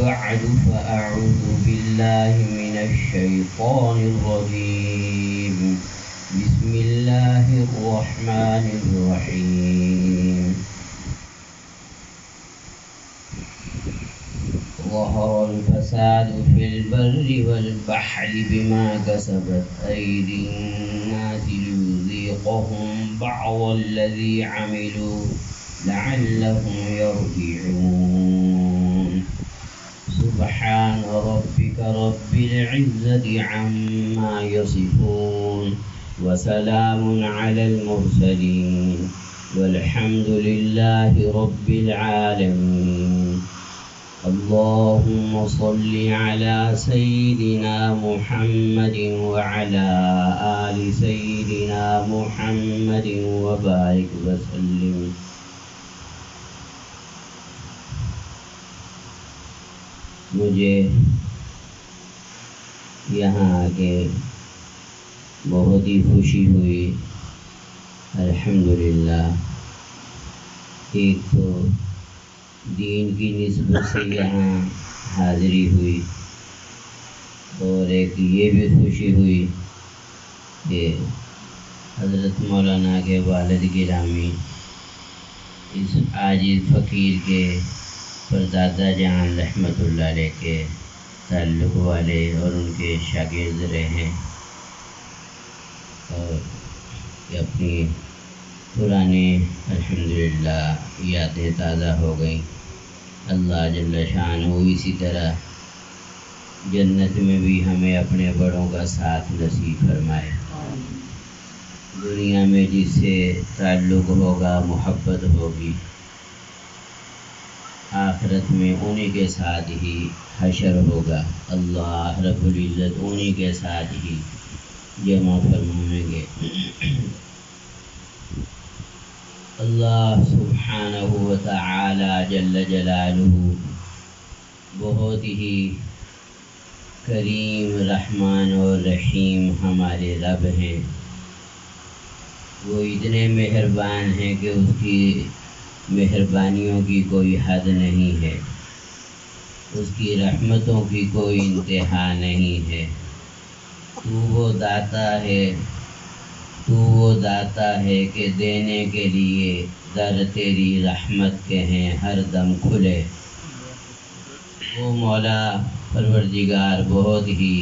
بعد فأعوذ بالله من الشيطان الرجيم. بسم الله الرحمن الرحيم. ظهر الفساد في البر والبحر بما كسبت أيدي الناس ليذيقهم بعض الذي عملوا لعلهم يرجعون. سبحان ربك رب العزة عما يصفون وسلام على المرسلين والحمد لله رب العالمين. اللهم صل على سيدنا محمد وعلى آل سيدنا محمد وبارك وسلم. مجھے یہاں آکے بہت ہی خوشی ہوئی. الحمدللہ. ایک تو دین کی نسبت سے یہاں حاضری ہوئی اور ایک یہ بھی خوشی ہوئی کہ حضرت مولانا کے والد گرامی اس عاجز فقیر کے پردادا جان رحمت اللہ علیہ کے تعلق والے اور ان کے شاگرد رہے ہیں اور اپنی پرانے الحمدللہ یادیں تازہ ہو گئیں. اللہ جل شانہ اسی طرح جنت میں بھی ہمیں اپنے بڑوں کا ساتھ نصیب فرمائے. دنیا میں جس سے تعلق ہوگا، محبت ہوگی، آخرت میں انہی کے ساتھ ہی حشر ہوگا. اللہ رب العزت انہی کے ساتھ ہی جمع فرمائیں گے. اللہ سبحانہ و تعالی جل جلالہ بہت ہی کریم، رحمان اور رحیم ہمارے رب ہیں. وہ اتنے مہربان ہیں کہ اس کی مہربانیوں کی کوئی حد نہیں ہے، اس کی رحمتوں کی کوئی انتہا نہیں ہے. تو وہ داتا ہے کہ دینے کے لیے در تیری رحمت کے ہیں ہر دم کھلے. وہ مولا پروردگار بہت ہی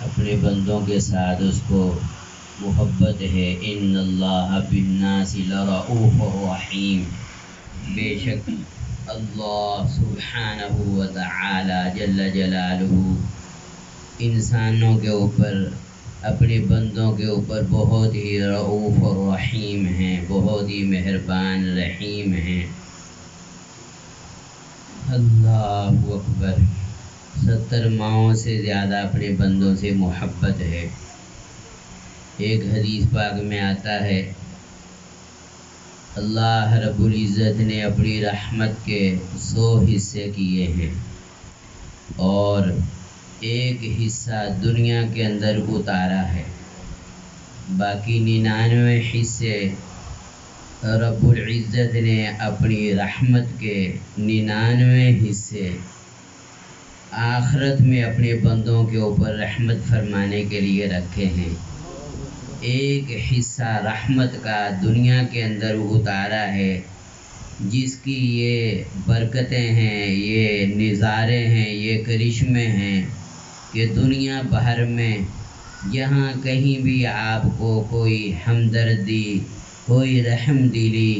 اپنے بندوں کے ساتھ اس کو محبت ہے. ان اللہ بالناس لرؤوف رحیم. بے شک اللہ سبحانہ و تعالی جل جلالہ انسانوں کے اوپر، اپنے بندوں کے اوپر بہت ہی رؤوف و رحیم ہیں، بہت ہی مہربان رحیم ہیں. اللہ اکبر. 70 ماؤں سے زیادہ اپنے بندوں سے محبت ہے. ایک حدیث پاک میں آتا ہے اللہ رب العزت نے اپنی رحمت کے 100 حصے کیے ہیں اور ایک حصہ دنیا کے اندر اتارا ہے. باقی 99 حصے رب العزت نے اپنی رحمت کے 99 حصے آخرت میں اپنے بندوں کے اوپر رحمت فرمانے کے لیے رکھے ہیں. ایک حصہ رحمت کا دنیا کے اندر اتارا ہے جس کی یہ برکتیں ہیں، یہ نظارے ہیں، یہ کرشمے ہیں کہ دنیا بھر میں جہاں کہیں بھی آپ کو کوئی ہمدردی، کوئی رحم دلی،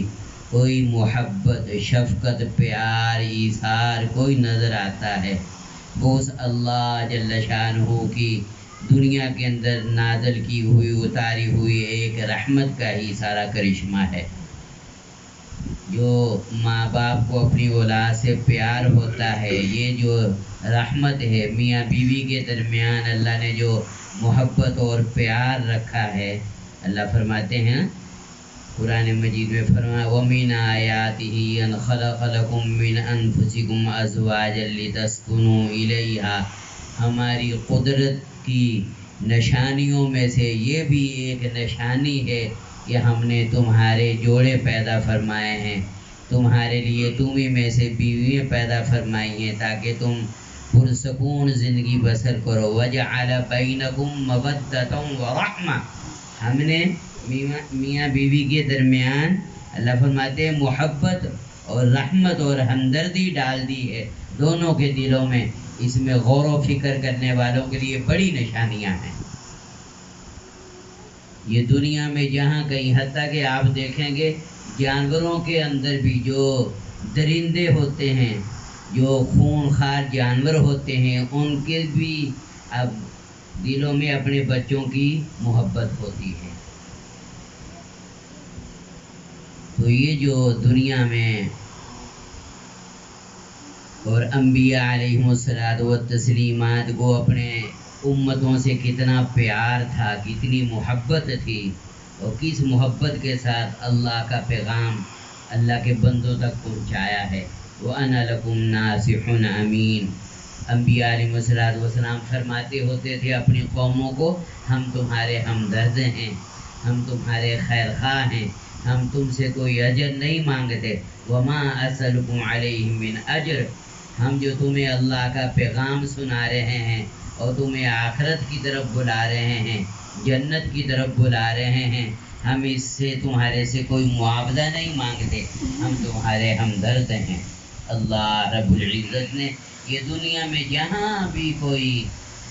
کوئی محبت، شفقت، پیار، ایثار کوئی نظر آتا ہے، وہ اس اللہ جل شانہ کی دنیا کے اندر نازل کی ہوئی، اتاری ہوئی ایک رحمت کا ہی سارا کرشمہ ہے. جو ماں باپ کو اپنی اولاد سے پیار ہوتا ہے، یہ جو رحمت ہے میاں بیوی کے درمیان اللہ نے جو محبت اور پیار رکھا ہے. اللہ فرماتے ہیں قرآن مجید میں فرمایا وَمِنْ آيَاتِهِ أَنْ خَلَقَ لَكُم مِّنْ أَنفُسِكُمْ أَزْوَاجًا لِتَسْكُنُوا إِلَيْهَا. ہماری قدرت کی نشانیوں میں سے یہ بھی ایک نشانی ہے کہ ہم نے تمہارے جوڑے پیدا فرمائے ہیں تمہارے لیے تمہیں میں سے بیویاں پیدا فرمائی ہیں تاکہ تم پرسکون زندگی بسر کرو. وجعل بینکم مودۃ ورحمہ، ہم نے میاں بیوی کے درمیان اللہ فرماتے ہیں محبت اور رحمت اور ہمدردی ڈال دی ہے دونوں کے دلوں میں. اس میں غور و فکر کرنے والوں کے لیے بڑی نشانیاں ہیں. یہ دنیا میں جہاں کہیں، حتیٰ کہ آپ دیکھیں گے جانوروں کے اندر بھی جو درندے ہوتے ہیں، جو خونخوار جانور ہوتے ہیں، ان کے بھی اب دلوں میں اپنے بچوں کی محبت ہوتی ہے. تو یہ جو دنیا میں اور انبیاء علیہم الصلوۃ والتسلیمات کو اپنے امتوں سے کتنا پیار تھا، کتنی محبت تھی، اور کس محبت کے ساتھ اللہ کا پیغام اللہ کے بندوں تک پہنچایا ہے. وَأَنَا لَكُمْ نَاصِحٌ أَمِينٌ. انبیاء علیہ الصلوۃ والسلام فرماتے ہوتے تھے اپنی قوموں کو، ہم تمہارے ہمدرد ہیں، ہم تمہارے خیر خواہ ہیں، ہم تم سے کوئی اجر نہیں مانگتے. وَمَا أَسْأَلُكُمْ عَلَيْهِ مِنْ أَجْرٍ، ہم جو تمہیں اللہ کا پیغام سنا رہے ہیں اور تمہیں آخرت کی طرف بلا رہے ہیں، جنت کی طرف بلا رہے ہیں، ہم اس سے تمہارے سے کوئی معاوضہ نہیں مانگتے، ہم تمہارے ہمدرد ہیں. اللہ رب العزت نے یہ دنیا میں جہاں بھی کوئی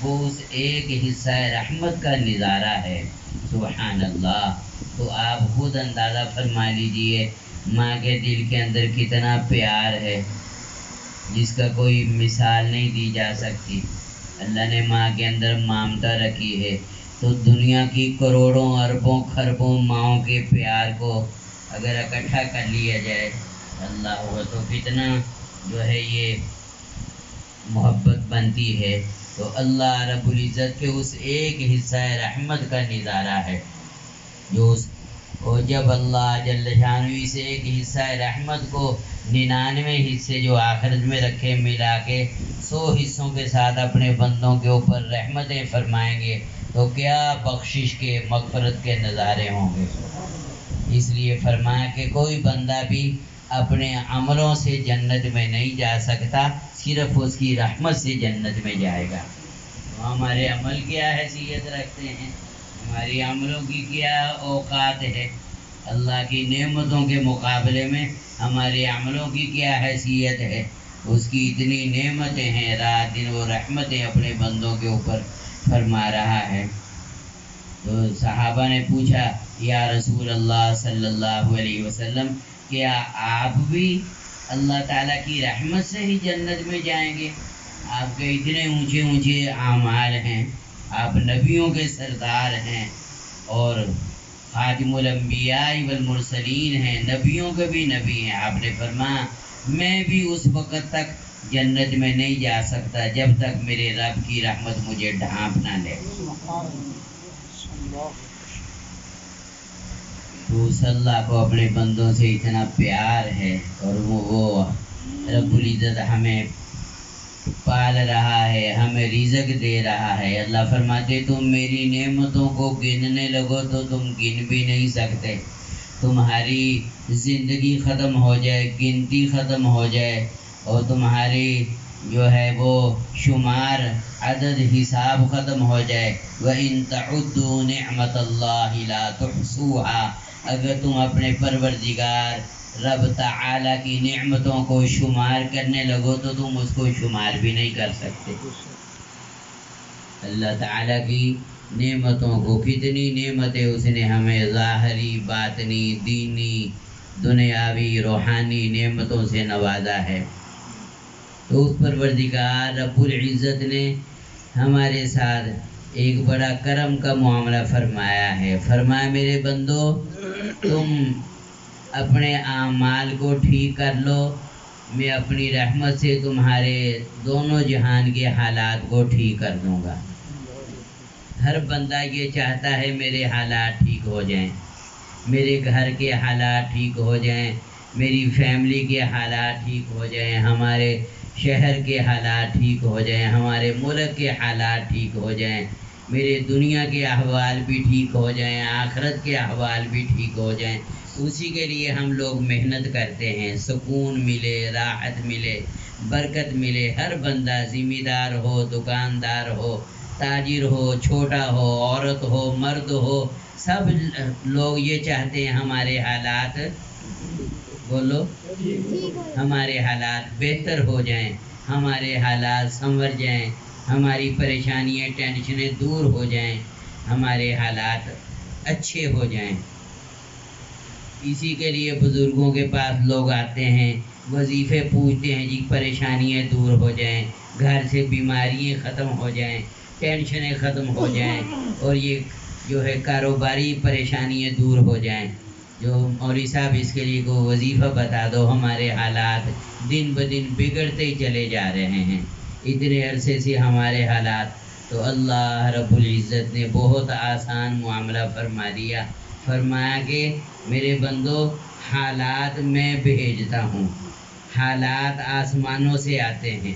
وہ اس ایک حصہ رحمت کا نظارہ ہے. سبحان اللہ. تو آپ خود اندازہ فرما لیجئے ماں کے دل کے اندر کتنا پیار ہے جس کا کوئی مثال نہیں دی جا سکتی. اللہ نے ماں کے اندر ممتا رکھی ہے، تو دنیا کی کروڑوں اربوں خربوں ماؤں کے پیار کو اگر اکٹھا کر لیا جائے اللہ ہوا تو کتنا جو ہے یہ محبت بنتی ہے. تو اللہ رب العزت کے اس ایک حصہ رحمت کا نظارہ ہے جو اور جب اللہ جل شانہ اس ایک حصہ رحمت کو 99 حصے جو آخرت میں رکھے ملا کے 100 حصوں کے ساتھ اپنے بندوں کے اوپر رحمتیں فرمائیں گے تو کیا بخشش کے مغفرت کے نظارے ہوں گے. اس لیے فرمایا کہ کوئی بندہ بھی اپنے عملوں سے جنت میں نہیں جا سکتا، صرف اس کی رحمت سے جنت میں جائے گا. تو ہمارے عمل کیا حیثیت رکھتے ہیں، ہماری عملوں کی کیا اوقات ہے، اللہ کی نعمتوں کے مقابلے میں ہمارے عملوں کی کیا حیثیت ہے. اس کی اتنی نعمتیں ہیں، رات دن وہ رحمتیں اپنے بندوں کے اوپر فرما رہا ہے. تو صحابہ نے پوچھا یا رسول اللہ صلی اللہ علیہ وسلم، کیا آپ بھی اللہ تعالیٰ کی رحمت سے ہی جنت میں جائیں گے؟ آپ کے اتنے اونچے اونچے اعمال ہیں، آپ نبیوں کے سردار ہیں اور خاتم الانبیاء والمرسلین ہیں، نبیوں کے بھی نبی ہیں. آپ نے فرمایا میں بھی اس وقت تک جنت میں نہیں جا سکتا جب تک میرے رب کی رحمت مجھے ڈھانپ نہ لے. تو اس اللہ کو اپنے بندوں سے اتنا پیار ہے اور وہ رب العزت ہمیں پال رہا ہے، ہمیں رزق دے رہا ہے. اللہ فرماتے تم میری نعمتوں کو گننے لگو تو تم گن بھی نہیں سکتے. تمہاری زندگی ختم ہو جائے، گنتی ختم ہو جائے اور تمہاری جو ہے وہ شمار عدد حساب ختم ہو جائے. وَإِن تَعُدُّوا نِعْمَةَ اللَّهِ لَا تُحْصُوهَا، اگر تم اپنے پروردگار رب تعالیٰ کی نعمتوں کو شمار کرنے لگو تو تم اس کو شمار بھی نہیں کر سکتے. اللہ تعالیٰ کی نعمتوں کو، کتنی نعمتیں اس نے ہمیں ظاہری، باطنی، دینی، دنیاوی، روحانی نعمتوں سے نوازا ہے. تو اس پروردگار رب العزت نے ہمارے ساتھ ایک بڑا کرم کا معاملہ فرمایا ہے. فرمایا میرے بندو تم اپنے اعمال کو ٹھیک کر لو، میں اپنی رحمت سے تمہارے دونوں جہان کے حالات کو ٹھیک کر دوں گا. ہر بندہ یہ چاہتا ہے میرے حالات ٹھیک ہو جائیں، میرے گھر کے حالات ٹھیک ہو جائیں، میری فیملی کے حالات ٹھیک ہو جائیں، ہمارے شہر کے حالات ٹھیک ہو جائیں، ہمارے ملک کے حالات ٹھیک ہو جائیں، میرے دنیا کے احوال بھی ٹھیک ہو جائیں، آخرت کے احوال بھی ٹھیک ہو جائیں. اسی کے لیے ہم لوگ محنت کرتے ہیں، سکون ملے، راحت ملے، برکت ملے۔ ہر بندہ ذمہ دار ہو، دکاندار ہو، تاجر ہو، چھوٹا ہو، عورت ہو، مرد ہو، سب لوگ یہ چاہتے ہیں ہمارے حالات، بولو، ہمارے حالات بہتر ہو جائیں، ہمارے حالات سنور جائیں، ہماری پریشانیاں ٹینشنیں دور ہو جائیں، ہمارے حالات اچھے ہو جائیں۔ اسی کے لیے بزرگوں کے پاس لوگ آتے ہیں، وظیفے پوچھتے ہیں، جی پریشانیاں دور ہو جائیں، گھر سے بیماریاں ختم ہو جائیں، ٹینشنیں ختم ہو جائیں، اور یہ جو ہے کاروباری پریشانیاں دور ہو جائیں۔ جو مولوی صاحب اس کے لیے کوئی وظیفہ بتا دو، ہمارے حالات دن بدن بگڑتے ہی چلے جا رہے ہیں۔ اتنے عرصے سے ہمارے حالات، تو اللہ رب العزت نے بہت آسان معاملہ فرما دیا، فرمایا کہ میرے بندو، حالات میں بھیجتا ہوں، حالات آسمانوں سے آتے ہیں،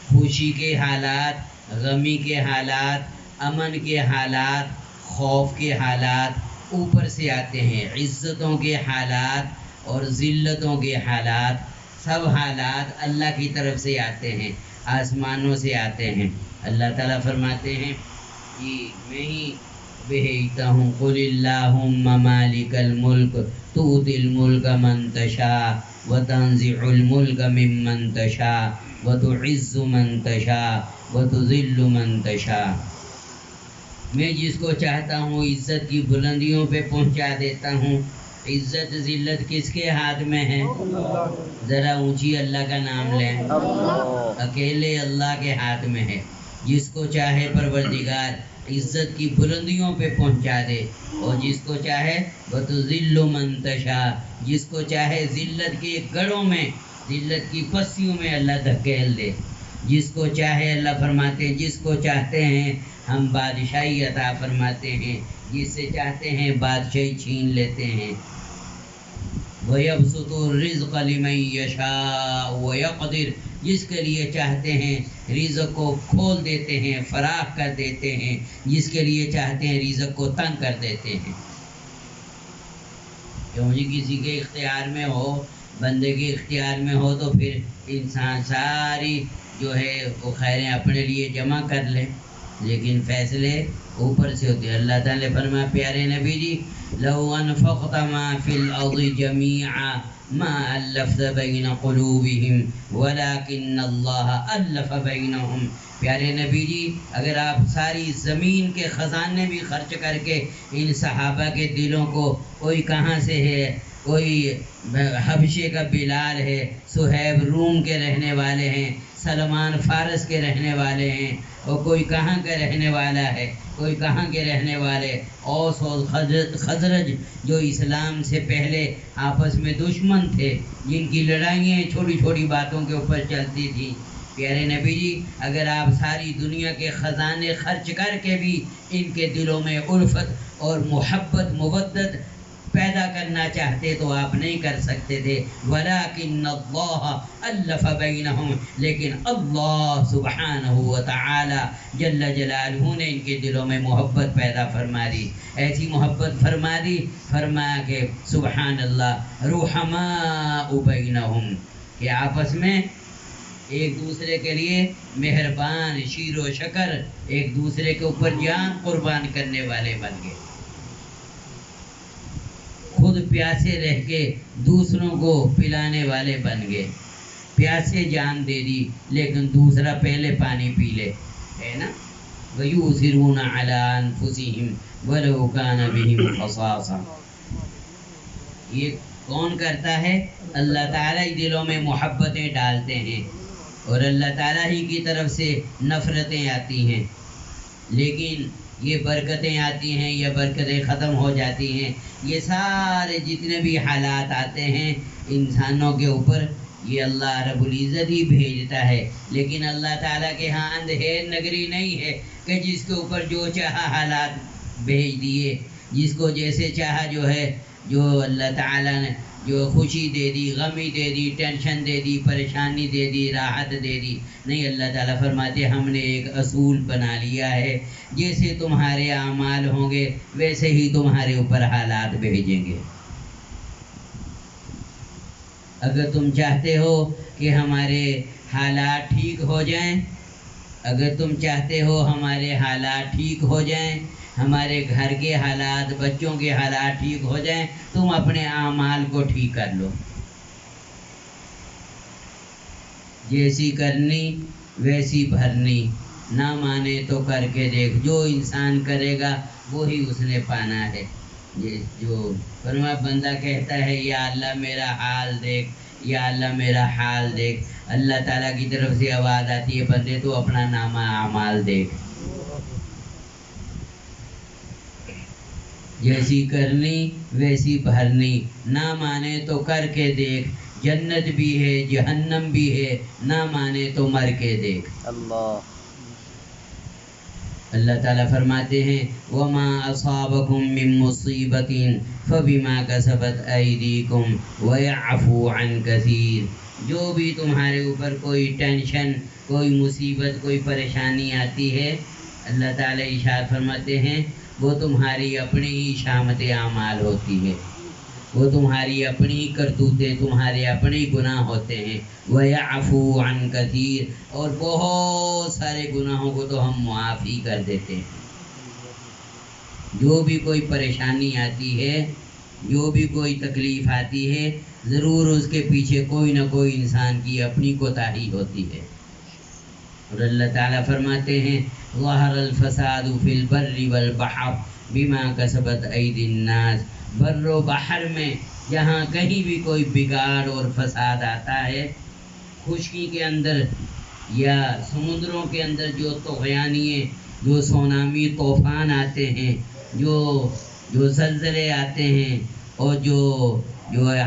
خوشی کے حالات، غمی کے حالات، امن کے حالات، خوف کے حالات اوپر سے آتے ہیں، عزتوں کے حالات اور ذلتوں کے حالات، سب حالات اللہ کی طرف سے آتے ہیں، آسمانوں سے آتے ہیں۔ اللہ تعالیٰ فرماتے ہیں کہ میں ہی بھیجتا ہوں، قل اللہم مالک الملک تؤتی الملک من تشاء وتنزع الملک ممن تشاء وتعز من تشاء وتذل من تشاء۔ میں جس کو چاہتا ہوں عزت کی بلندیوں پہ پہنچا دیتا ہوں۔ عزت ذلت کس کے ہاتھ میں ہے؟ ذرا اونچی اللہ کا نام لیں، اکیلے اللہ کے ہاتھ میں ہے۔ جس کو چاہے پروردگار عزت کی بلندیوں پہ پہنچا دے، اور جس کو چاہے وتذل من تشاء، جس کو چاہے ذلت کے گڑھوں میں، ذلت کی پسیوں میں اللہ دھکیل دے۔ جس کو چاہے اللہ فرماتے ہیں، جس کو چاہتے ہیں ہم بادشاہی عطا فرماتے ہیں، جس سے چاہتے ہیں بادشاہی چھین لیتے ہیں۔ وَيَبْسُطُ الرِّزْقَ لِمَن يَشَاءُ وَيَقْدِرُ، جس کے لیے چاہتے ہیں رزق کو کھول دیتے ہیں، فراخ کر دیتے ہیں، جس کے لیے چاہتے ہیں رزق کو تنگ کر دیتے ہیں۔ کیوں جی کسی کے اختیار میں ہو، بندے کے اختیار میں ہو، تو پھر انسان ساری جو ہے وہ خیریں اپنے لیے جمع کر لے، لیکن فیصلے اوپر سے ہوتے ہیں۔ اللہ تعالیٰ نے فرمایا پیارے نبی جی، لو انفقت ما فی الارض جمیعا ما الفت بین قلوبہم ولکن اللہ الف بینہم۔ پیارے نبی جی، اگر آپ ساری زمین کے خزانے بھی خرچ کر کے ان صحابہ کے دلوں کو، کوئی کہاں سے ہے، کوئی حبشے کا بلال ہے، صہیب روم کے رہنے والے ہیں، سلمان فارس کے رہنے والے ہیں، اور کوئی کہاں کا رہنے والا ہے، کوئی کہاں کے رہنے والے، اوس اور خزرج جو اسلام سے پہلے آپس میں دشمن تھے، جن کی لڑائیاں چھوٹی چھوٹی باتوں کے اوپر چلتی تھیں۔ پیارے نبی جی، اگر آپ ساری دنیا کے خزانے خرچ کر کے بھی ان کے دلوں میں الفت اور محبت مودت پیدا کرنا چاہتے تو آپ نہیں کر سکتے تھے۔ وَلَكِنَّ اللَّهَ أَلَّفَ بَيْنَهُمْ، لیکن اللہ سبحانہ وتعالی جل جلالہ نے ان کے دلوں میں محبت پیدا فرما دی، ایسی محبت فرما دی، فرمایا کہ سبحان اللہ رحماء بینہم، کہ آپس میں ایک دوسرے کے لیے مہربان، شیر و شکر، ایک دوسرے کے اوپر جان قربان کرنے والے بن گئے۔ خود پیاسے رہ کے دوسروں کو پلانے والے بن گئے، پیاسے جان دے دی لیکن دوسرا پہلے پانی پی لے، ہے نا۔ وَيُؤْثِرُونَ عَلَىٰ أَنفُسِهِمْ وَلَوْ كَانَ بِهِمْ خَصَاصَةٌ۔ یہ کون کرتا ہے؟ اللہ تعالیٰ ہی دلوں میں محبتیں ڈالتے ہیں، اور اللہ تعالیٰ ہی کی طرف سے نفرتیں آتی ہیں، لیکن یہ برکتیں آتی ہیں، یہ برکتیں ختم ہو جاتی ہیں۔ یہ سارے جتنے بھی حالات آتے ہیں انسانوں کے اوپر، یہ اللہ رب العزت ہی بھیجتا ہے، لیکن اللہ تعالیٰ کے ہاں اندھیر نگری نہیں ہے کہ جس کے اوپر جو چاہا حالات بھیج دیے، جس کو جیسے چاہا جو ہے، جو اللہ تعالیٰ نے جو خوشی دے دی، غمی دے دی، ٹینشن دے دی، پریشانی دے دی، راحت دے دی۔ نہیں، اللہ تعالیٰ فرماتے ہم نے ایک اصول بنا لیا ہے، جیسے تمہارے اعمال ہوں گے ویسے ہی تمہارے اوپر حالات بھیجیں گے۔ اگر تم چاہتے ہو کہ ہمارے حالات ٹھیک ہو جائیں، اگر تم چاہتے ہو ہمارے حالات ٹھیک ہو جائیں، ہمارے گھر کے حالات، بچوں کے حالات ٹھیک ہو جائیں، تم اپنے اعمال کو ٹھیک کر لو۔ جیسی کرنی ویسی بھرنی، نہ مانے تو کر کے دیکھ، جو انسان کرے گا وہی اس نے پانا ہے۔ یہ جو فرما بندہ کہتا ہے یا اللہ میرا حال دیکھ، یا اللہ میرا حال دیکھ، اللہ تعالیٰ کی طرف سے آواز آتی ہے بندے تو اپنا نامہ اعمال دیکھ۔ جیسی کرنی ویسی بھرنی، نہ مانے تو کر کے دیکھ، جنت بھی ہے جہنم بھی ہے، نہ مانے تو مر کے دیکھ۔ اللہ تعالیٰ فرماتے ہیں وَمَا أَصَابَكُم مِّن مُّصِيبَةٍ فَبِمَا كَسَبَتْ أَيْدِيكُمْ وَيَعْفُو عَن كَثِيرٍ۔ جو بھی تمہارے اوپر کوئی ٹینشن، کوئی مصیبت، کوئی پریشانی آتی ہے، اللہ تعالیٰ ارشاد فرماتے ہیں وہ تمہاری اپنی ہی شامت اعمال ہوتی ہے، وہ تمہاری اپنی کرتوتیں، تمہارے اپنے گناہ ہوتے ہیں۔ وَيَعْفُو عَن كَثِيرٍ، اور بہت سارے گناہوں کو تو ہم معاف ہی کر دیتے ہیں۔ جو بھی کوئی پریشانی آتی ہے، جو بھی کوئی تکلیف آتی ہے، ضرور اس کے پیچھے کوئی نہ کوئی انسان کی اپنی کوتاہی ہوتی ہے۔ اور اللہ تعالیٰ فرماتے ہیں ظَهَرَ الْفَسَادُ فِي الْبَرِّ وَالْبَحْرِ بِمَا كَسَبَتْ أَيْدِي النَّاسِ۔ بر و بحر میں جہاں کہیں بھی کوئی بگاڑ اور فساد آتا ہے، خشکی کے اندر یا سمندروں کے اندر جو طغیانیے، جو سونامی طوفان آتے ہیں، جو زلزلے آتے ہیں، اور جو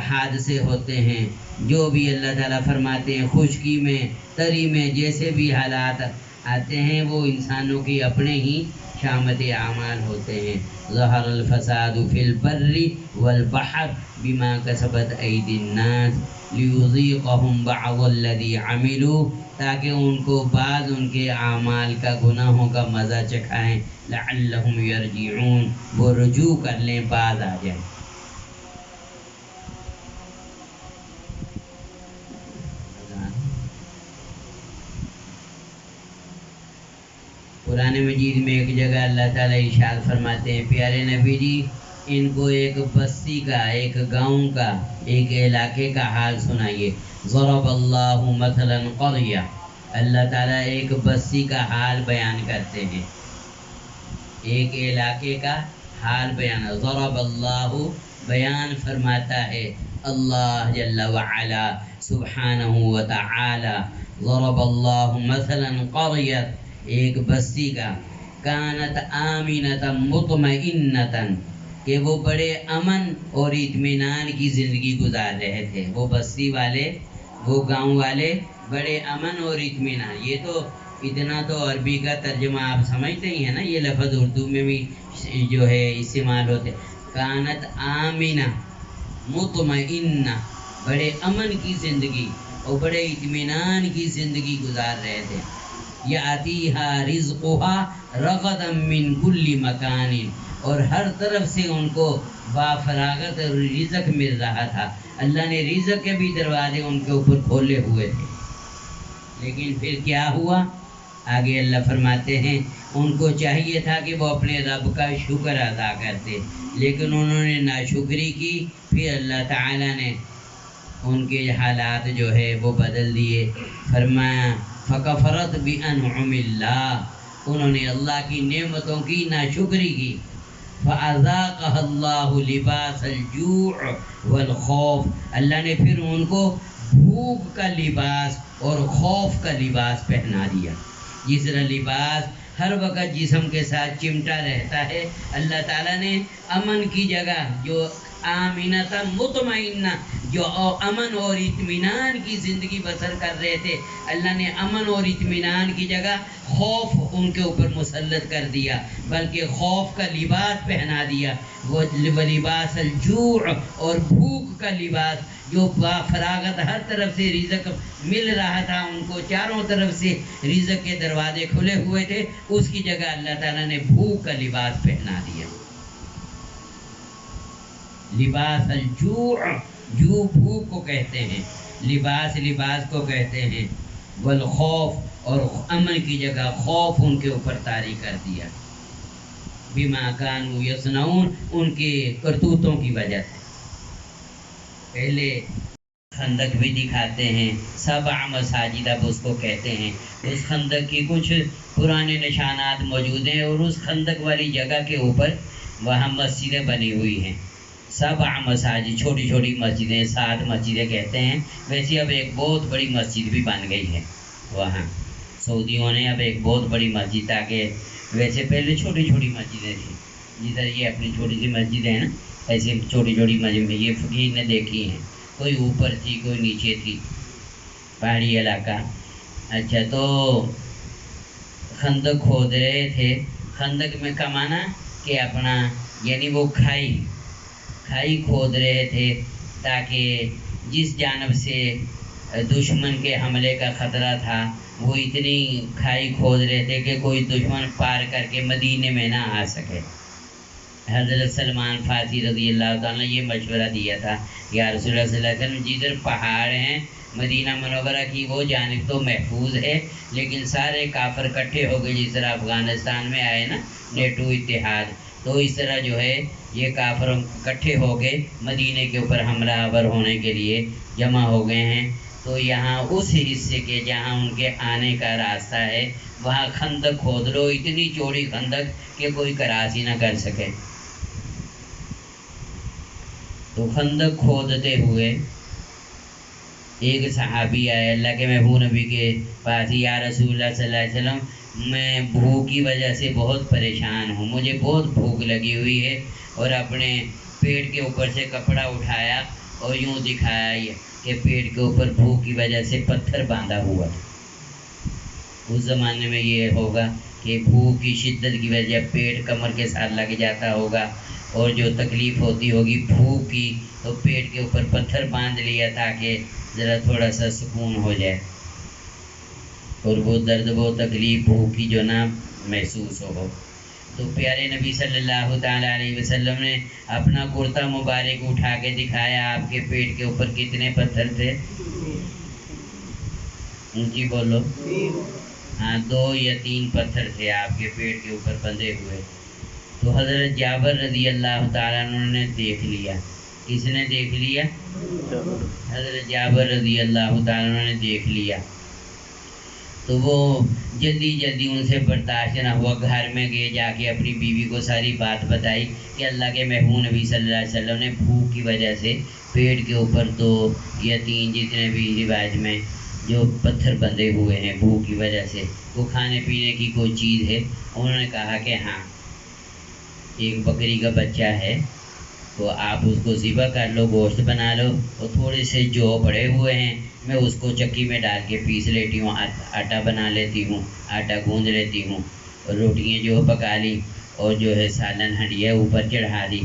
حادثے ہوتے ہیں، جو بھی اللہ تعالیٰ فرماتے ہیں خشکی میں، تری میں جیسے بھی حالات آتے ہیں وہ انسانوں کی اپنے ہی شامت اعمال ہوتے ہیں۔ ظہر الفساد فی البر والبحر بما کسبت ایدی الناس لیذیقہم بعض الذی عملوا، تاکہ ان کو بعض ان کے اعمال کا، گناہوں کا مزہ چکھائیں، لعلہم یرجعون، وہ رجوع کر لیں، باز آ جائیں۔ قرآن مجید میں ایک جگہ اللہ تعالیٰ ارشاد فرماتے ہیں پیارے نبی جی، ان کو ایک بستی کا، ایک گاؤں کا، ایک علاقے کا حال سنائیے۔ ضرب اللہ مثلا قریہ، اللہ تعالیٰ ایک بستی کا حال بیان کرتے ہیں، ایک علاقے کا حال بیان۔ ضرب اللہ بیان فرماتا ہے اللہ جل وعلا سبحانہ وتعالی، ضرب اللہ مثلا قریہ، ایک بستی کا، کانت آمنۃ مطمئنۃ، کہ وہ بڑے امن اور اطمینان کی زندگی گزار رہے تھے، وہ بستی والے، وہ گاؤں والے بڑے امن اور اطمینان۔ یہ تو اتنا تو عربی کا ترجمہ آپ سمجھتے ہی ہیں نا، یہ لفظ اردو میں بھی جو ہے استعمال ہوتے، کانت آمنہ مطمئنہ، بڑے امن کی زندگی اور بڑے اطمینان کی زندگی گزار رہے تھے۔ یاتیہا رزقہا رغدا من کل مکان، اور ہر طرف سے ان کو بافراغت رزق مل رہا تھا، اللہ نے رزق کے بھی دروازے ان کے اوپر کھولے ہوئے تھے۔ لیکن پھر کیا ہوا؟ آگے اللہ فرماتے ہیں ان کو چاہیے تھا کہ وہ اپنے رب کا شکر ادا کرتے، لیکن انہوں نے ناشکری کی، پھر اللہ تعالیٰ نے ان کے حالات جو ہے وہ بدل دیے۔ فرمایا فکفرت بانعم اللہ، انہوں نے اللہ کی نعمتوں کی ناشکری کی۔ فاذاقها اللہ لباس الجوع والخوف، اللہ نے پھر ان کو بھوک کا لباس اور خوف کا لباس پہنا دیا۔ جس طرح لباس ہر وقت جسم کے ساتھ چمٹا رہتا ہے، اللہ تعالیٰ نے امن کی جگہ، جو آمنۃ مطمئنہ، جو امن اور اطمینان کی زندگی بسر کر رہے تھے، اللہ نے امن اور اطمینان کی جگہ خوف ان کے اوپر مسلط کر دیا، بلکہ خوف کا لباس پہنا دیا۔ وہ لباس الجوع، اور بھوک کا لباس، جو فراغت ہر طرف سے رزق مل رہا تھا، ان کو چاروں طرف سے رزق کے دروازے کھلے ہوئے تھے، اس کی جگہ اللہ تعالیٰ نے بھوک کا لباس پہنا دیا۔ لباس الجوع جو بھوک کو کہتے ہیں، لباس لباس کو کہتے ہیں، والخوف اور امن کی جگہ خوف ان کے اوپر طاری کر دیا، بما کانوا یصنعون، ان کے کرتوتوں کی وجہ سے۔ پہلے خندق بھی دکھاتے ہیں، سبع مساجد اب اس کو کہتے ہیں۔ اس خندق کی کچھ پرانے نشانات موجود ہیں، اور اس خندق والی جگہ کے اوپر وہاں مسجدیں بنی ہوئی ہیں، سبع مساجد، چھوٹی چھوٹی مسجدیں، 7 مسجدیں کہتے ہیں۔ ویسے اب ایک بہت بڑی مسجد بھی بن گئی ہے وہاں، سعودیوں نے اب ایک بہت بڑی مسجد، تاکہ ویسے پہلے چھوٹی چھوٹی مسجدیں تھیں، جدھر یہ اپنی چھوٹی سی مسجدیں ہیں نا، ایسے چھوٹی چھوٹی مسجد یہ فقیر نے دیکھی ہیں، کوئی اوپر تھی کوئی نیچے تھی، پہاڑی علاقہ۔ اچھا، تو خندق کھود رہے تھے، خندق میں کمانا کہ اپنا یعنی وہ کھائی کھود رہے تھے، تاکہ جس جانب سے دشمن کے حملے کا خطرہ تھا، وہ اتنی کھائی کھود رہے تھے کہ کوئی دشمن پار کر کے مدینے میں نہ آ سکے۔ حضرت سلمان فارسی رضی اللہ تعالیٰ نے یہ مشورہ دیا تھا، یا رسول اللہ صلی اللہ علیہ وسلم، جدھر پہاڑ ہیں مدینہ منورہ کی وہ جانب تو محفوظ ہے، لیکن سارے کافر اکٹھے ہو گئے، جس طرح افغانستان میں آئے نا نیٹو اتحاد، تو اس طرح جو ہے یہ کافر اکٹھے ہو گئے مدینے کے اوپر حملہ آور ہونے کے لیے جمع ہو گئے ہیں۔ تو یہاں اس حصے کے جہاں ان کے آنے کا راستہ ہے وہاں خندق کھود لو، اتنی چوڑی خندق کہ کوئی کراس ہی نہ کر سکے۔ تو خندق کھودتے ہوئے ایک صحابی آئے اللہ کے محبوب نبی کے پاس، یا رسول اللہ صلی اللہ علیہ وسلم، میں بھوک کی وجہ سے بہت پریشان ہوں، مجھے بہت بھوک لگی ہوئی ہے، اور اپنے پیٹ کے اوپر سے کپڑا اٹھایا اور یوں دکھایا کہ پیٹ کے اوپر بھوک کی وجہ سے پتھر باندھا ہوا۔ اس زمانے میں یہ ہوگا کہ بھوک کی شدت کی وجہ پیٹ کمر کے ساتھ لگ جاتا ہوگا، اور جو تکلیف ہوتی ہوگی بھوک کی، تو پیٹ کے اوپر پتھر باندھ لیا تاکہ ذرا تھوڑا سا سکون ہو جائے، اور وہ درد وہ تکلیف بھوک کی جو نہ محسوس ہو۔ تو پیارے نبی صلی اللہ تعالیٰ علیہ وسلم نے اپنا کرتا مبارک اٹھا کے دکھایا، آپ کے پیٹ کے اوپر کتنے پتھر تھے؟ اونچی بولو۔ ہاں، 2 یا 3 پتھر تھے آپ کے پیٹ کے اوپر بندھے ہوئے۔ تو حضرت جابر رضی اللہ تعالیٰ عنہ نے دیکھ لیا۔ کس نے دیکھ لیا؟ حضرت جابر رضی اللہ تعالیٰ عنہ نے دیکھ لیا۔ تو وہ جلدی جلدی ان سے برداشت نہ ہوا، گھر میں گئے، جا کے اپنی بیوی کو ساری بات بتائی کہ اللہ کے محبوب نبی صلی اللہ علیہ وسلم نے بھوک کی وجہ سے پیٹ کے اوپر 2 یا 3 جتنے بھی روایت میں جو پتھر بندھے ہوئے ہیں بھوک کی وجہ سے، وہ کھانے پینے کی کوئی چیز ہے؟ انہوں نے کہا کہ ہاں، ایک بکری کا بچہ ہے، تو آپ اس کو ذبح کر لو، گوشت بنا لو، اور تھوڑے سے جو پڑے ہوئے ہیں میں اس کو چکی میں ڈال کے پیس لیتی ہوں، آٹا بنا لیتی ہوں، آٹا گوندھ لیتی ہوں، اور روٹیاں جو پکا لی، اور جو ہے سالن ہنڈیا اوپر چڑھا دی۔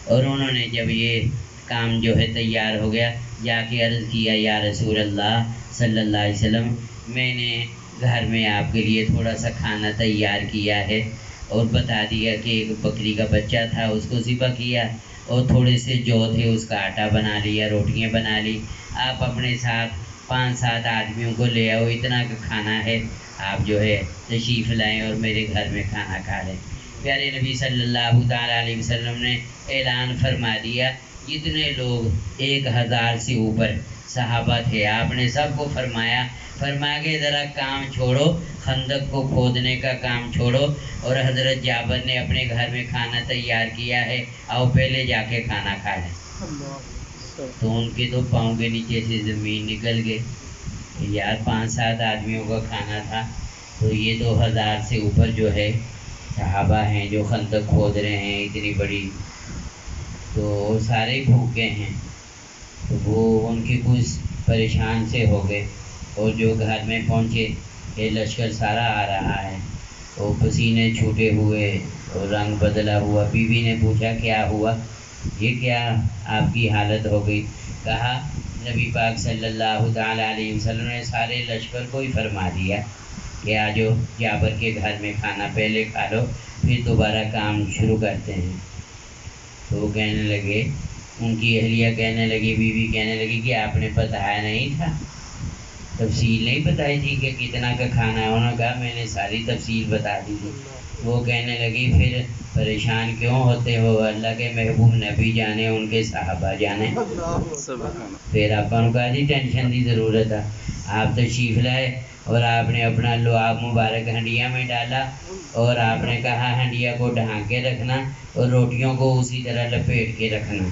اور انہوں نے جب یہ کام جو ہے تیار ہو گیا، جا کے عرض کیا، یا رسول اللہ صلی اللہ علیہ وسلم، میں نے گھر میں آپ کے لیے تھوڑا سا کھانا تیار کیا ہے، اور بتا دیا کہ ایک بکری کا بچہ تھا، اس کو ذبح کیا، اور تھوڑے سے جو تھے اس کا آٹا بنا لیا، روٹیاں بنا لی، آپ اپنے ساتھ 5-7 آدمیوں کو لے آؤ، اتنا کھانا ہے، آپ جو ہے تشریف لائیں اور میرے گھر میں کھانا کھا لیں۔ پیارے نبی صلی اللہ تعالیٰ علیہ وسلم نے اعلان فرما دیا، جتنے لوگ 1000 سے اوپر صحابہ تھے، آپ نے سب کو فرمایا کے ذرا کام چھوڑو، خندق کو کھودنے کا کام چھوڑو، اور حضرت جابر نے اپنے گھر میں کھانا تیار کیا ہے، آؤ پہلے جا کے کھانا کھا لیں۔ تو ان کے تو پاؤں کے نیچے سے زمین نکل گئی، یار 5-7 آدمیوں کا کھانا تھا، تو یہ 2000 سے اوپر جو ہے صحابہ ہیں جو خندق کھود رہے ہیں اتنی بڑی، تو سارے بھوکے ہیں، تو وہ ان کے کچھ پریشان سے ہو گئے، اور جو گھر میں پہنچے یہ لشکر سارا آ رہا ہے، تو پسینے چھوٹے ہوئے اور رنگ بدلا ہوا۔ بیوی نے پوچھا کیا ہوا، یہ کیا آپ کی حالت ہو گئی؟ کہا نبی پاک صلی اللہ تعالیٰ علیہ وسلم نے سارے لشکر کو ہی فرما دیا کہ آجو جابر کے گھر میں کھانا پہلے کھا لو، پھر دوبارہ کام شروع کرتے ہیں۔ تو وہ کہنے لگے ان کی اہلیہ کہنے لگی، بیوی کہنے لگی کہ آپ نے بتایا نہیں تھا، تفصیل نہیں بتائی تھی کہ کتنا کا کھانا ہے؟ انہوں نے کہا میں نے ساری تفصیل بتا دی تھی۔ وہ کہنے لگی پھر پریشان کیوں ہوتے ہو، اللہ کے محبوب نبی جانے، ان کے صحابہ جانے۔ پھر آپ نے کہا جی ٹینشن کی ضرورت ہے، آپ تشریف لائے اور آپ نے اپنا لعاب مبارک ہنڈیا میں ڈالا اور آپ نے کہا ہنڈیا کو ڈھانک کے رکھنا اور روٹیوں کو اسی طرح لپیٹ کے رکھنا،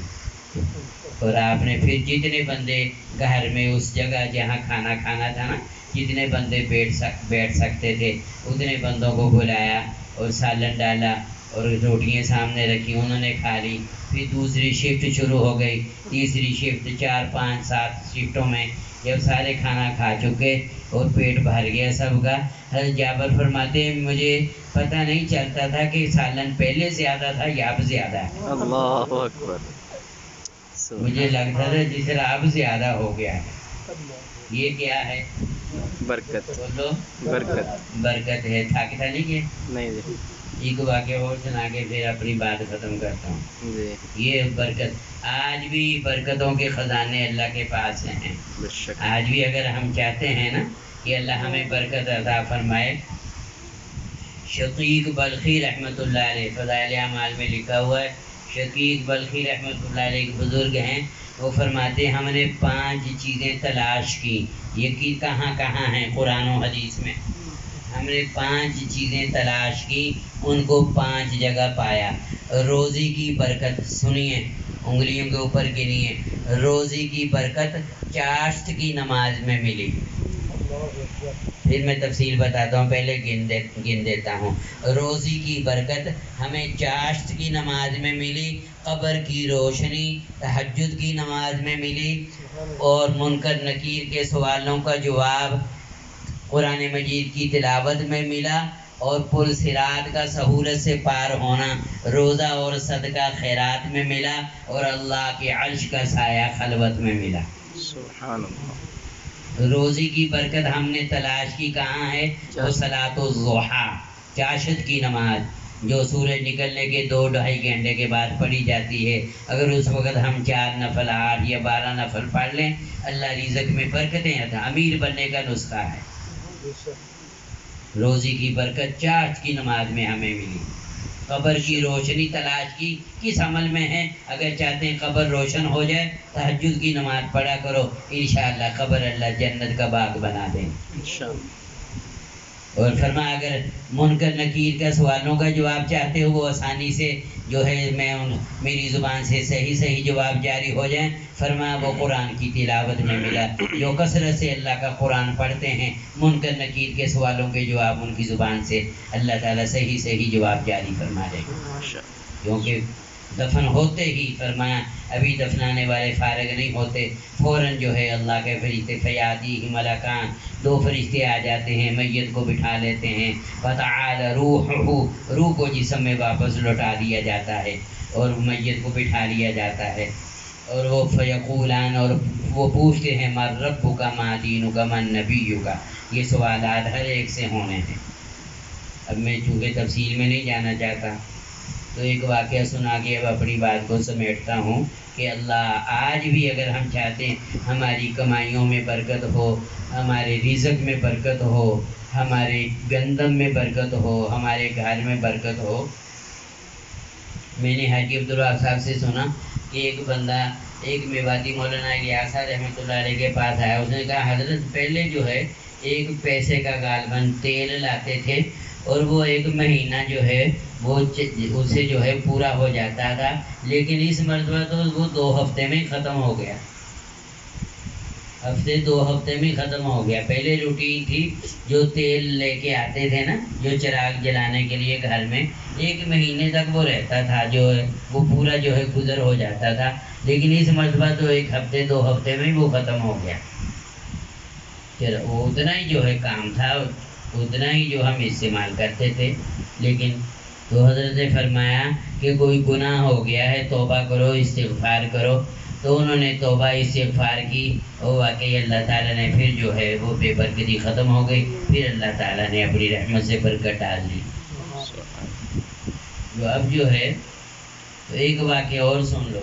اور آپ نے پھر جتنے بندے گھر میں اس جگہ جہاں کھانا کھانا تھا نا، جتنے بندے بیٹھ سکتے تھے اتنے بندوں کو بلایا اور سالن ڈالا اور روٹیاں سامنے رکھی، انہوں نے کھا لی۔ پھر دوسری شفٹ شروع ہو گئی، تیسری شفٹ، 4 5 7 شفٹوں میں جب سارے کھانا کھا چکے اور پیٹ بھر گیا سب کا، حضرت جابر فرماتے ہیں مجھے پتہ نہیں چلتا تھا کہ سالن پہلے زیادہ تھا یا اب زیادہ ہے۔ اللہ اکبر، مجھے لگتا تھا جس طرح اب زیادہ ہو گیا ہے۔ یہ کیا ہے؟ برکت، بولو، برکت برکت ہے۔ تھاکتا نہیں کہ نہیں جی، ایک واقعہ اور سنا کے پھر اپنی بات ختم کرتا ہوں۔ جی یہ برکت، آج بھی برکتوں کے خزانے اللہ کے پاس ہیں۔ بے شک، آج بھی اگر ہم چاہتے ہیں نا کہ اللہ ہمیں برکت عطا فرمائے، شقیق بلخی رحمۃ اللہ علیہ فضائل اعمال میں لکھا ہوا ہے، شقیق بلخی رحمۃ اللہ علیہ ایک بزرگ ہیں، وہ فرماتے ہیں ہم نے 5 چیزیں تلاش کی، یہ کی کہاں کہاں ہیں قرآن و حدیث میں، ہم نے 5 چیزیں تلاش کی، ان کو 5 جگہ پایا۔ روزی کی برکت، سنیے انگلیوں کے اوپر گنیے، روزی کی برکت چاشت کی نماز میں ملی۔ پھر میں تفصیل بتاتا ہوں، پہلے گن دیتا ہوں۔ روزی کی برکت ہمیں چاشت کی نماز میں ملی، قبر کی روشنی تہجد کی نماز میں ملی، اور منکر نکیر کے سوالوں کا جواب قرآن مجید کی تلاوت میں ملا، اور پل صراط کا سہولت سے پار ہونا روزہ اور صدقہ خیرات میں ملا، اور اللہ کے عرش کا سایہ خلوت میں ملا۔ سبحان اللہ۔ روزی کی برکت ہم نے تلاش کی کہاں ہے؟ وہ صلاۃ الضحیٰ، چاشت کی نماز، جو سورج نکلنے کے 2-2.5 گھنٹے کے بعد پڑھی جاتی ہے۔ اگر اس وقت ہم 4 نفل 8 یا 12 نفل پڑھ لیں، اللہ رزق میں برکتیں عطا، امیر بننے کا نسخہ ہے۔ روزی کی برکت چاشت کی نماز میں ہمیں ملی۔ قبر کی روشنی تلاش کی، کس عمل میں ہے؟ اگر چاہتے ہیں قبر روشن ہو جائے، تہجد کی نماز پڑھا کرو، انشاءاللہ قبر اللہ جنت کا باغ بنا دیں۔ انشاءاللہ۔ اور فرمایا اگر منکر نکیر کا سوالوں کا جواب چاہتے ہو، وہ آسانی سے جو ہے میری زبان سے صحیح جواب جاری ہو جائیں، فرمایا وہ قرآن کی تلاوت میں ملا۔ جو کثرت سے اللہ کا قرآن پڑھتے ہیں، منکر نکیر کے سوالوں کے جواب ان کی زبان سے اللہ تعالیٰ صحیح جواب جاری فرما دے گا۔ کیونکہ دفن ہوتے ہی فرمایا ابھی دفنانے والے فارغ نہیں ہوتے، فوراً جو ہے اللہ کے فرشتے فیاتی ملکان 2 فرشتے آ جاتے ہیں، میت کو بٹھا لیتے ہیں، فتعال روح کو جسم میں واپس لوٹا دیا جاتا ہے اور میت کو بٹھا لیا جاتا ہے، اور وہ فیقولان، اور وہ پوچھتے ہیں من ربک ما دینک من نبیک، یہ سوالات ہر ایک سے ہونے ہیں۔ اب میں چونکہ تفصیل میں نہیں جانا چاہتا تو ایک واقعہ سنا کے اب اپنی بات کو سمیٹتا ہوں کہ اللہ آج بھی اگر ہم چاہتے ہیں ہماری کمائیوں میں برکت ہو، ہمارے رزق میں برکت ہو، ہمارے گندم میں برکت ہو، ہمارے گھر میں برکت ہو۔ میں نے حاجی عبدالوہاب صاحب سے سنا کہ ایک بندہ ایک میواتی مولانا الیاس رحمۃ اللہ علیہ کے پاس آیا، اس نے کہا حضرت پہلے جو ہے 1 پیسے کا غالباً تیل لاتے تھے اور وہ 1 مہینہ جو ہے وہ اسے جو ہے پورا ہو جاتا تھا، لیکن اس مرتبہ تو وہ 2 ہفتے میں ختم ہو گیا، 2 ہفتے میں ختم ہو گیا۔ پہلے روٹین تھی جو تیل لے کے آتے تھے نا، جو چراغ جلانے کے لیے گھر میں 1 مہینے تک وہ رہتا تھا، جو ہے وہ پورا جو ہے گزر ہو جاتا تھا، لیکن اس مرتبہ تو 1 ہفتے 2 ہفتے میں وہ ختم ہو گیا۔ وہ اتنا ہی جو ہے کام تھا، اتنا ہی جو ہم استعمال کرتے تھے، لیکن تو حضرت نے فرمایا کہ کوئی گناہ ہو گیا ہے، توبہ کرو، استغفار کرو۔ تو انہوں نے توبہ استغفار کی، اور واقعی اللہ تعالیٰ نے پھر جو ہے وہ بے برکتی ختم ہو گئی، پھر اللہ تعالیٰ نے اپنی رحمت سے برکت ڈال دی۔ جو اب جو ہے تو ایک واقعہ اور سن لو،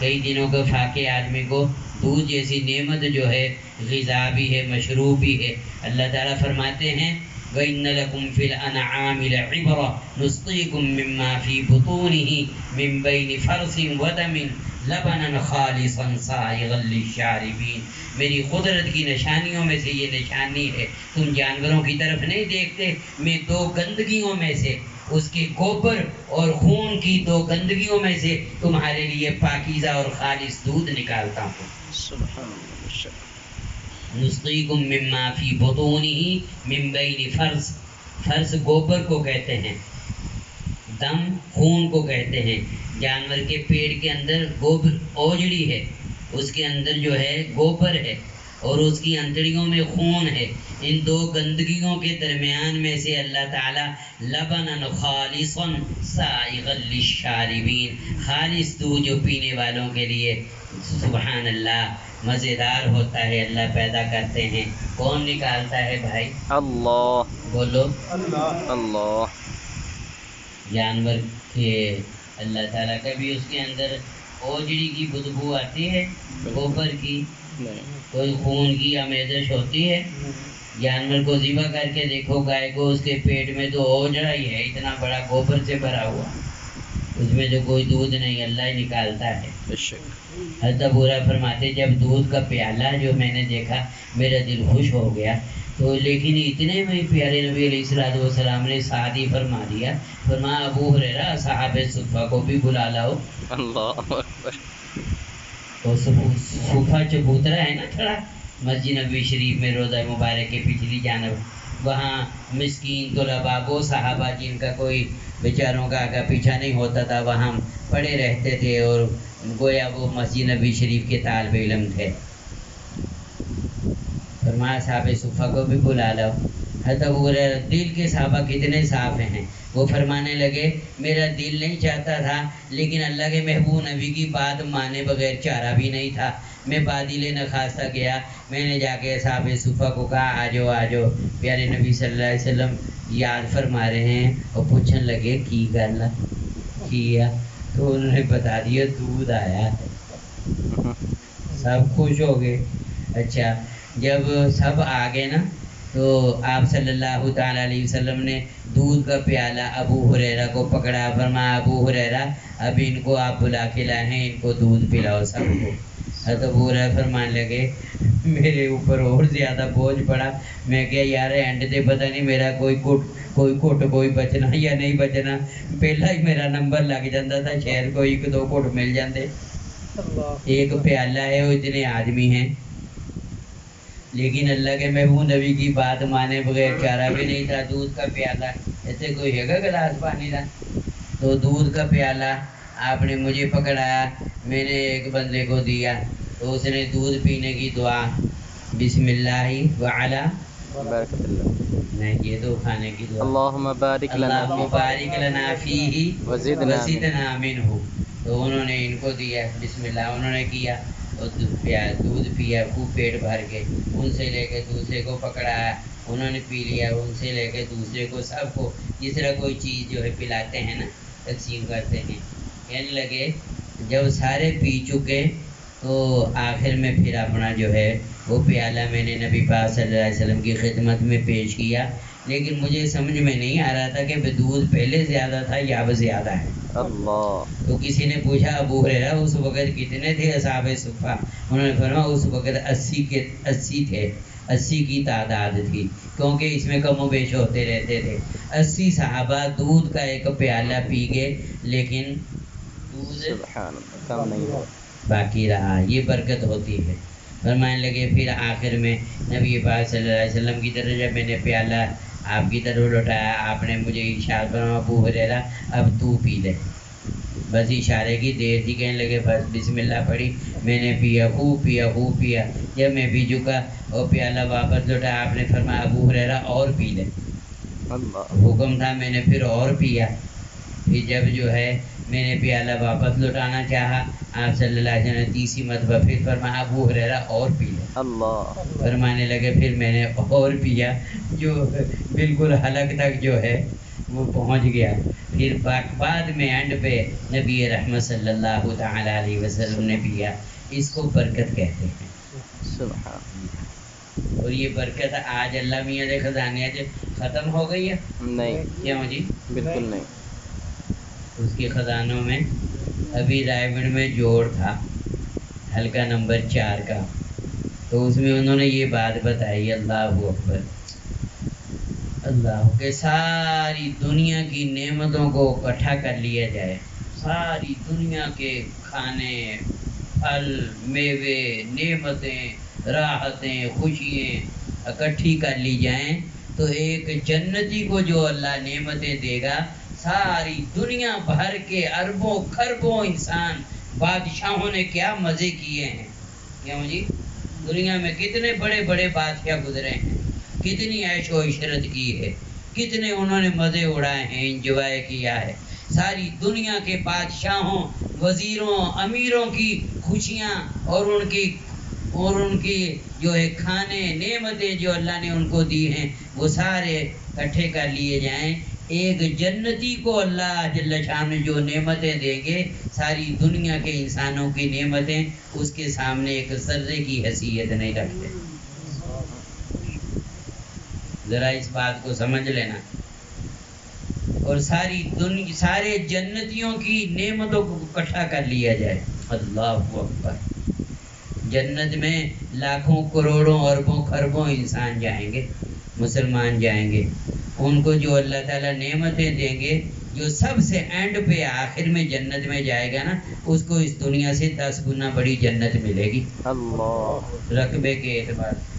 کئی دنوں کے فاقے آدمی کو دودھ جیسی نعمت جو ہے غذا بھی ہے مشروب بھی ہے. اللہ تعالیٰ فرماتے ہیں وَإِنَّ لَكُمْ فِي الْأَنْعَامِ لَعِبْرَةً نُسْقِيكُم مِّمَّا فِي بُطُونِهِ مِن بَيْنِ فَرْثٍ وَدَمٍ لَبَنًا خَالِصًا سَائِغًا لِّلشَّارِبِينَ. میری قدرت کی نشانیوں میں سے یہ نشانی ہے. تم جانوروں کی طرف نہیں دیکھتے، میں دو گندگیوں میں سے، اس کے گوبر اور خون کی دو گندگیوں میں سے تمہارے لیے پاکیزہ اور خالص دودھ نکالتا ہوں. سبحان اللہ. نسقیکم مما فی بطونہ من بین فرث. فرث گوبر کو کہتے ہیں، دم خون کو کہتے ہیں. جانور کے پیٹ کے اندر گوبر اوجڑی ہے، اس کے اندر جو ہے گوبر ہے اور اس کی انتڑیوں میں خون ہے. ان دو گندگیوں کے درمیان میں سے اللہ تعالیٰ لبنا خالصا سائغا للشاربین، خالص دودھ جو پینے والوں کے لیے سبحان اللہ مزیدار ہوتا ہے اللہ پیدا کرتے ہیں. کون نکالتا ہے بھائی؟ اللہ. بولو اللہ. جانور کے اللہ تعالیٰ کبھی اس کے اندر اوجڑی کی بدبو آتی ہے؟ گوبر کی؟ کوئی خون کی آمیزش ہوتی ہے؟ جانور کو ذبح کر کے دیکھو، گائے کو، اس کے پیٹ میں تو اوجڑا ہی ہے، اتنا بڑا گوبر سے بھرا ہوا، اس میں تو کوئی دودھ نہیں، اللہ ہی نکالتا ہے. حضرت ابو ہریرہ فرماتے جب دودھ کا پیالہ جو میں نے دیکھا میرا دل خوش ہو گیا. تو لیکن اتنے میں پیارے نبی علیہ السلام نے ساتھ ہی فرما دیا، فرمایا ابو ہریرہ صحابہ صفہ کو بھی بلا لاؤ. اللہ اکبر. تو صفہ چبوترا ہے نا کھڑا مسجد نبوی شریف میں روضہ مبارک کے پچھلی جانب، وہاں مسکین طلباء وہ صحابہ جن کا کوئی بیچاروں کا آگا پیچھا نہیں ہوتا تھا وہاں پڑے رہتے تھے اور گویا وہ مسجد نبوی شریف کے طالب علم تھے. فرمایا صحابہ صفہ کو بھی بلا لاؤ. حضرت ابو ہریرہ دل کے صحابہ کتنے صاف ہیں، وہ فرمانے لگے میرا دل نہیں چاہتا تھا لیکن اللہ کے محبوب نبی کی بات مانے بغیر چارہ بھی نہیں تھا. میں بادل نخواستہ گیا، میں نے جا کے صحابہ صفہ کو کہا آجو آجو پیارے نبی صلی اللہ علیہ وسلم یاد فرما رہے ہیں. اور پوچھنے لگے کی گل کیا، تو انہوں نے بتا دیا دودھ آیا ہے. سب خوش ہو گئے. اچھا جب سب آ گئے نا تو آپ صلی اللہ تعالیٰ علیہ وسلم نے دودھ کا پیالہ ابو ہریرہ کو پکڑا، فرمایا ابو ہریرہ اب ان کو آپ بلا کے لائے ہیں، ان کو دودھ پلاؤ سب کو. حضرت ابو ہریرہ فرمانے لگے میرے اوپر اور زیادہ بوجھ پڑا. میں کہا یار اینڈ تے پتہ نہیں میرا کوئی کٹ کوئی بچنا یا نہیں بچنا، پہلا ہی میرا نمبر لگ جاتا تھا، شاید کوئی ایک دو کٹ مل جاندے. ایک پیالہ ہے، وہ اتنے آدمی ہیں، لیکن اللہ کے محبوب نبی کی بات مانے بغیر چارہ بھی نہیں تھا. دودھ کا پیالہ ایسے کوئی ہے گا گلاس پانی کا؟ تو دودھ کا پیالہ آپ نے مجھے پکڑایا، میں نے ایک بندے کو دیا تو اس نے دودھ پینے کی دعا بسم اللہ وعلا برکت اللہ. نہیں یہ تو کھانے کی دعا اللہم بارک لنا اللہم بارک لنا فیہ وزدنا منہ. تو انہوں نے ان کو دیا بسم اللہ، انہوں نے کیا اور دودھ پیا خوب پیٹ بھر کے. ان سے لے کے دوسرے کو پکڑایا، انہوں نے پی لیا. ان سے لے کے دوسرے کو، سب کو جس طرح کوئی چیز جو ہے پلاتے ہیں نا تقسیم کرتے ہیں. کہنے لگے جب سارے پی چکے تو آخر میں پھر اپنا جو ہے وہ پیالہ میں نے نبی پاک صلی اللہ علیہ وسلم کی خدمت میں پیش کیا. لیکن مجھے سمجھ میں نہیں آ رہا تھا کہ دودھ پہلے زیادہ تھا یا اب زیادہ ہے. اللہ. تو کسی نے پوچھا ابو ہریرہ اس وقت کتنے تھے اصحاب صفہ؟ انہوں نے فرمایا اس وقت 80 تھے، 80 کی تعداد تھی، کیونکہ اس میں کم و بیش ہوتے رہتے تھے. 80 صحابہ دودھ کا ایک پیالہ پی گئے لیکن دودھ سبحان اللہ کم نہیں ہوا، باقی رہا. یہ برکت ہوتی ہے. فرمانے لگے پھر آخر میں نبی پاک صلی اللہ علیہ وسلم کی طرف جب میں نے پیالہ آپ کی طرف لوٹایا، آپ نے مجھے ارشاد فرمایا ابو ہریرہ اب تو پی لے. بس اشارے کی دیر تھی، کہنے لگے بس بسم اللہ پڑھی، میں نے پیا خوب پیا. جب میں پی چکا اور پیالہ واپس لوٹا، آپ نے فرمایا ابو ہریرہ اور پی لے. اللہ. حکم تھا، میں نے پھر اور پیا. پھر جب جو ہے میں نے پیالہ واپس لوٹانا چاہا، آپ صلی اللہ علیہ وسلم نے تیسری مرتبہ پھر فرمایا ابو ہریرہ اور پی لو۔ اللہ فرمانے لگے، پھر میں نے اور پیا، جو بالکل حلق تک جو ہے وہ پہنچ گیا۔ پھر بعد میں اینڈ پہ نبی رحمت صلی اللہ تعالی علیہ وسلم نے پیا۔ اس کو برکت کہتے ہیں۔ سبحان اور یہ برکت آج اللہ میاں دے خزانے سے ختم ہو گئی ہے؟ نہیں، کیوں جی؟ بالکل نہیں۔ اس کے خزانوں میں ابھی رائے گڑھ میں جوڑ تھا حلقہ نمبر 4 کا، تو اس میں انہوں نے یہ بات بتائی، اللہ اکبر، اللہ کہ ساری دنیا کی نعمتوں کو اکٹھا کر لیا جائے، ساری دنیا کے کھانے، پھل، میوے، نعمتیں، راحتیں، خوشیاں اکٹھی کر لی جائیں تو ایک جنتی کو جو اللہ نعمتیں دے گا، ساری دنیا بھر کے اربوں خربوں انسان بادشاہوں نے کیا مزے کیے ہیں۔ کیوں جی؟ دنیا میں کتنے بڑے بڑے بادشاہ گزرے ہیں، کتنی عیش و عشرت کی ہے، کتنے انہوں نے مزے اڑائے ہیں، انجوائے کیا ہے۔ ساری دنیا کے بادشاہوں، وزیروں، امیروں کی خوشیاں اور ان کی جو ہے کھانے، نعمتیں جو اللہ نے ان کو دی ہیں، وہ سارے اکٹھے کر لیے جائیں، ایک جنتی کو اللہ جل شان جو نعمتیں دیں گے، ساری دنیا کے انسانوں کی نعمتیں اس کے سامنے ایک ذرے کی حیثیت نہیں رکھتے۔ ذرا اس بات کو سمجھ لینا۔ اور سارے جنتیوں کی نعمتوں کو اکٹھا کر لیا جائے، اللہ اکبر۔ جنت میں لاکھوں کروڑوں اربوں خربوں انسان جائیں گے، مسلمان جائیں گے، ان کو جو اللہ تعالیٰ نعمتیں دیں گے، جو سب سے اینڈ پہ آخر میں جنت میں جائے گا نا، اس کو اس دنیا سے 10 گنا بڑی جنت ملے گی اللہ رقبے کے اعتبار سے۔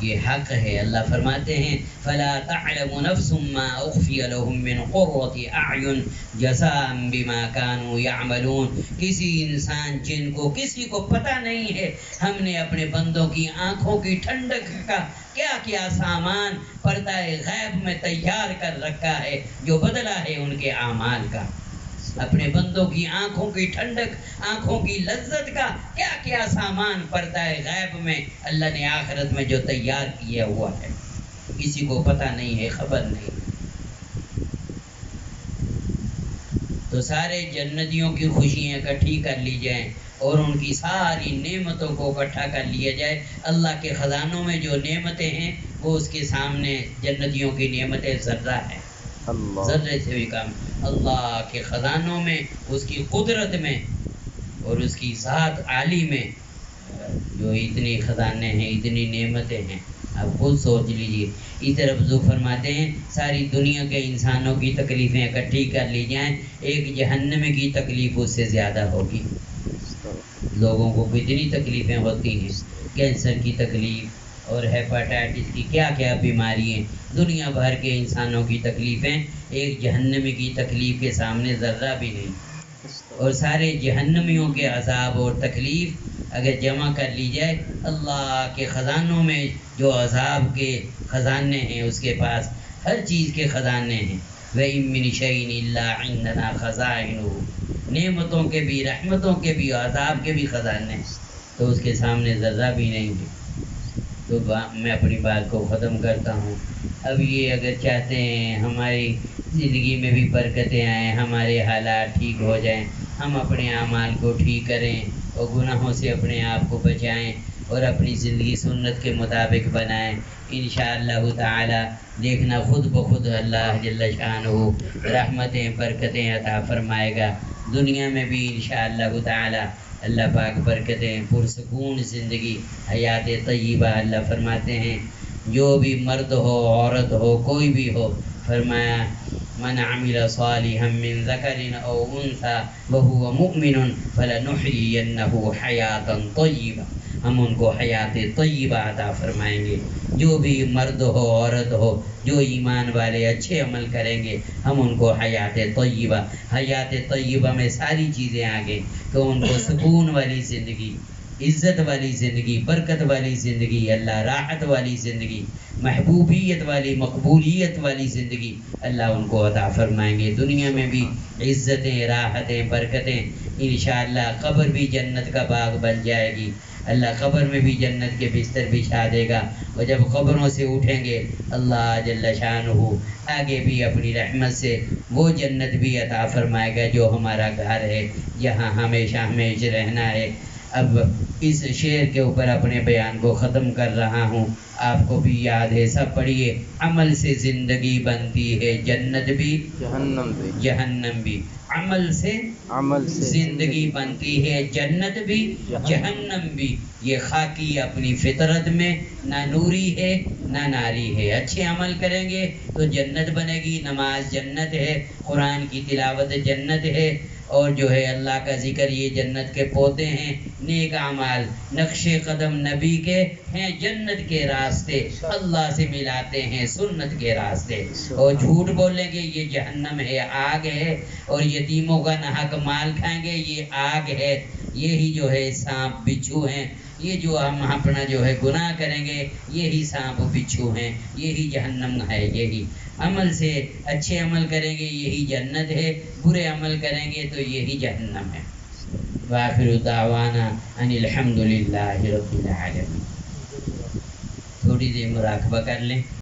یہ حق ہے۔ اللہ فرماتے ہیں فَلَا تَعْلَمُ نَفْسٌ مَّا أُخْفِيَ لَهُم مِّن قُرَّةِ أَعْيُنٍ جَزَاءً بِمَا كَانُوا يَعْمَلُونَ۔ کسی انسان جن کو کسی کو پتہ نہیں ہے ہم نے اپنے بندوں کی آنکھوں کی ٹھنڈک کا کیا کیا سامان پردہ غیب میں تیار کر رکھا ہے، جو بدلہ ہے ان کے اعمال کا۔ اپنے بندوں کی آنکھوں کی ٹھنڈک، آنکھوں کی لذت کا کیا کیا سامان پردہ غیب میں اللہ نے آخرت میں جو تیار کیا ہوا ہے، کسی کو پتہ نہیں ہے، خبر نہیں۔ تو سارے جنتیوں کی خوشیاں اکٹھی کر لی جائیں اور ان کی ساری نعمتوں کو اکٹھا کر لیا جائے۔ اللہ کے خزانوں میں جو نعمتیں ہیں وہ اس کے سامنے جنتیوں کی نعمتیں ذرہ ہیں، ذرے سے بھی کم۔ اللہ کے خزانوں میں، اس کی قدرت میں اور اس کی ذات عالی میں جو اتنی خزانے ہیں، اتنی نعمتیں ہیں، آپ خود سوچ لیجئے۔ اس طرف جو فرماتے ہیں ساری دنیا کے انسانوں کی تکلیفیں اکٹھی کر لی جائیں، ایک جہنم کی تکلیف اس سے زیادہ ہوگی۔ لوگوں کو کتنی تکلیفیں ہوتی ہیں، کینسر کی تکلیف اور ہیپاٹائٹس کی کیا کیا بیماری ہیں، دنیا بھر کے انسانوں کی تکلیفیں ایک جہنم کی تکلیف کے سامنے ذرہ بھی نہیں۔ اور سارے جہنمیوں کے عذاب اور تکلیف اگر جمع کر لی جائے، اللہ کے خزانوں میں جو عذاب کے خزانے ہیں، اس کے پاس ہر چیز کے خزانے ہیں۔ وَإِن مِّن شَيْءٍ إِلَّا عِندَنَا خَزَائِنُهُ، نعمتوں کے بھی، رحمتوں کے بھی، عذاب کے بھی خزانے ہیں، تو اس کے سامنے ذرہ بھی نہیں ہے۔ تو میں اپنی بات کو ختم کرتا ہوں۔ اب یہ اگر چاہتے ہیں ہماری زندگی میں بھی برکتیں آئیں، ہمارے حالات ٹھیک ہو جائیں، ہم اپنے اعمال کو ٹھیک کریں اور گناہوں سے اپنے آپ کو بچائیں اور اپنی زندگی سنت کے مطابق بنائیں، انشاءاللہ تعالی دیکھنا خود بخود اللہ جل شانہ رحمتیں برکتیں عطا فرمائے گا۔ دنیا میں بھی انشاءاللہ تعالی اللہ پاک برکتیں، پرسکون زندگی، حیات طیبہ اللہ فرماتے ہیں۔ جو بھی مرد ہو، عورت ہو، کوئی بھی ہو، فرمایا من عمل صالحا من ذکر او انثى وهو مؤمن فلنحيينه حیاتا طیبہ، ہم ان کو حیات طیبہ عطا فرمائیں گے۔ جو بھی مرد ہو، عورت ہو، جو ایمان والے اچھے عمل کریں گے، ہم ان کو حیات طیبہ میں ساری چیزیں آگے، تو ان کو سکون والی زندگی، عزت والی زندگی، برکت والی زندگی، اللہ راحت والی زندگی، محبوبیت والی، مقبولیت والی زندگی اللہ ان کو عطا فرمائیں گے۔ دنیا میں بھی عزتیں، راحتیں، برکتیں، انشاءاللہ قبر بھی جنت کا باغ بن جائے گی۔ اللہ قبر میں بھی جنت کے بستر بچھا دے گا، اور جب قبروں سے اٹھیں گے اللہ جل شانہ آگے بھی اپنی رحمت سے وہ جنت بھی عطا فرمائے گا جو ہمارا گھر ہے، جہاں ہمیشہ ہمیشہ رہنا ہے۔ اب اس شعر کے اوپر اپنے بیان کو ختم کر رہا ہوں، آپ کو بھی یاد ہے، سب پڑھیے۔ عمل سے زندگی بنتی ہے جنت بھی، جہنم بھی، جہنم بھی۔ عمل سے عمل سے زندگی بنتی ہے جنت بھی، جہنم بھی۔ یہ خاکی اپنی فطرت میں نہ نوری ہے نہ ناری ہے۔ اچھے عمل کریں گے تو جنت بنے گی، نماز جنت ہے، قرآن کی تلاوت جنت ہے، اور جو ہے اللہ کا ذکر یہ جنت کے پودے ہیں۔ نیک اعمال نقش قدم نبی کے ہیں، جنت کے راستے اللہ سے ملاتے ہیں، سنت کے راستے۔ اور جھوٹ بولیں گے یہ جہنم ہے، آگ ہے، اور یتیموں کا ناحق مال کھائیں گے یہ آگ ہے۔ یہی جو ہے سانپ بچھو ہیں، یہ جو ہم اپنا جو ہے گناہ کریں گے یہی سانپ بچھو ہیں، یہی جہنم ہے۔ یہی عمل سے اچھے عمل کریں گے یہی جنت ہے، برے عمل کریں گے تو یہی جہنم ہے۔ وآخر دعوانا ان الحمد للہ رب العالمین۔ تھوڑی دیر مراقبہ کر لیں۔